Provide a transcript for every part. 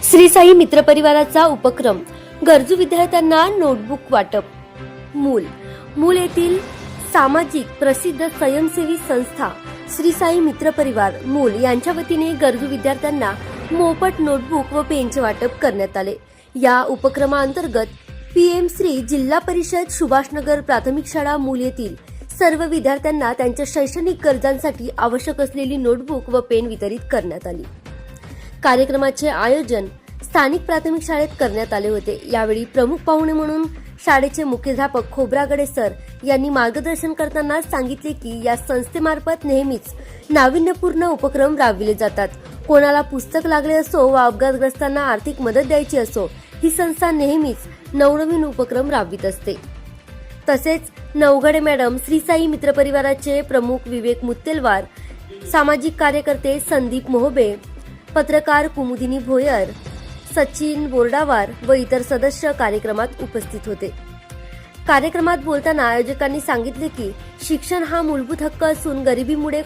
श्री साई मित्र परिवाराचा उपक्रम गरजू विद्यार्थ्यांना नोटबुक वाटप। मूल येथील सामाजिक प्रसिद्ध स्वयंसेवी संस्था श्री साई मित्र परिवार मूल यांच्या वतीने गरजू विद्यार्थ्यांना मोफत नोटबुक व पेनचे वाटप करण्यात आले। या उपक्रमाअंतर्गत पीएम श्री जिल्हा परिषद सुभाषनगर प्राथमिक शाळा मूल येथील सर्व विद्यार्थ्यांना त्यांच्या शैक्षणिक गरजांसाठी आवश्यक असलेली नोटबुक व पेन वितरित करण्यात आली। कार्यक्रमाचे आयोजन स्थानिक प्राथमिक शाळेत करण्यात आले होते। यावेळी प्रमुख पाहुणे म्हणून शाळेचे मुख्याध्यापक खोब्रागडे सर यांनी मार्गदर्शन करताना सांगितले की या संस्थेमार्फत नेहमीच नाविन्यपूर्ण उपक्रम राबविले जातात। कोणाला पुस्तक लागले असो वा अपघातग्रस्तांना आर्थिक मदत द्यायची असो, ही संस्था नेहमीच नवनवीन उपक्रम राबवित असते। तसेच नवघडे मॅडम, श्री साई मित्र परिवाराचे प्रमुख विवेक मुत्तेलवार, सामाजिक कार्यकर्ते संदीप मोहबे, पत्रकार कुमुदिनी भोयर, सचिन बोर्डावार व इतर सदस्य कार्यक्रमात उपस्थित होते। कार्यक्रमात बोलताना आयोजकांनी सांगितले की शिक्षण हा मूलभूत हक्क असून गरिबीमुळे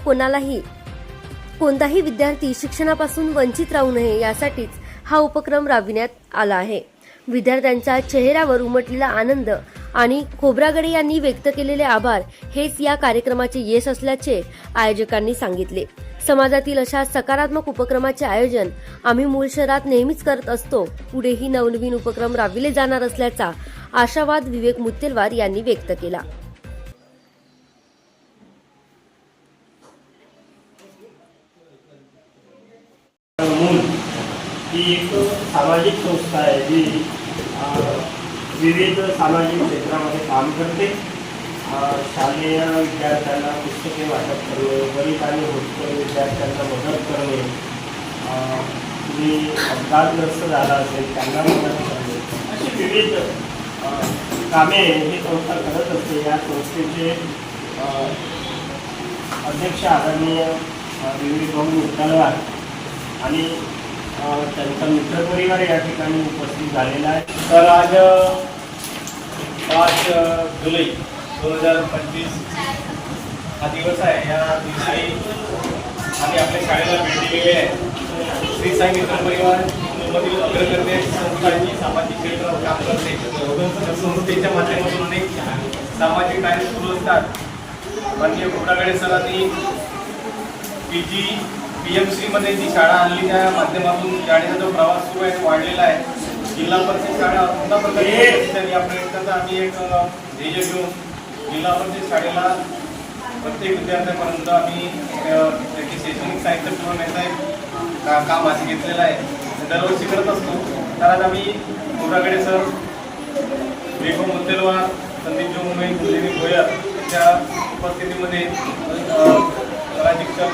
कोणताही विद्यार्थी शिक्षणापासून वंचित राहू नये यासाठीच हा उपक्रम राबविण्यात आला आहे। विद्यार्थ्यांच्या चेहऱ्यावर उमटलेला आनंद आणि खोब्रागडे यांनी व्यक्त केलेले आभार हेच या कार्यक्रमाचे यश असल्याचे आयोजकांनी सांगितले। समाजातील अशा सकारात्मक उपक्रमाचे आयोजन आम्ही मूळ शहरात नेहमीच करत असतो। पुढेही नवनवीन उपक्रम राबविले जाणार असल्याचा आशावाद विवेक मुत्तेलवार यांनी व्यक्त केला। मूल ही एक सामाजिक संस्था आहे जी विविध सामाजिक क्षेत्रामध्ये काम करते। शालेय विद्यार्थ्यांना पुस्तके वाटप करणे, गरीब आणि होतकरू विद्यार्थ्यांना मदत करणे, जी अपघातग्रस्त झाला असेल त्यांना मदत करणे, अशी विविध कामे ही संस्था करत असते। या संस्थेचे अध्यक्ष आदरणीय विवेक भाऊ मुत्तेलवार आणि त्यांचा मित्रपरिवार या ठिकाणी उपस्थित झालेला आहे। तर आज 5 जुलै 2025 हा दिवस आहे। या दिवशी आम्ही आपल्या शाळेला भेट दिलेली आहे। श्री साई मित्र परिवार मधील अग्रगण्य संस्थांची सामाजिक क्षेत्रात काम करते। संस्थेच्या माध्यमातून अनेक सामाजिक कार्य सुरू असतात। माननीय खोब्रागडे सरांनी PMC मध्ये जी शाळा आणली त्या माध्यमातून शाळेचा जो प्रवास सुरू आहे वाढलेला आहे। जिल्हा परिषद शाळा अशा प्रकारे या प्रयत्नाचा आम्ही एक ध्येय घेऊन जिल्हा परिषद शाळेला प्रत्येक विद्यार्थ्यापर्यंत आम्ही त्याची शैक्षणिक साहित्य पुरवण्याचा काम हाती घेतलेलं आहे। दरवर्षी करत असतो। तर आज आम्ही खोब्रागडे सर, विवेक मुत्तेलवार, संदीप कुमुदिनी भोयर यांच्या उपस्थितीमध्ये शिक्षक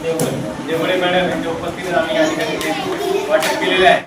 देवघडे मॅडम यांच्या उपस्थितीत आम्ही या ठिकाणी वाटप केलेले आहे।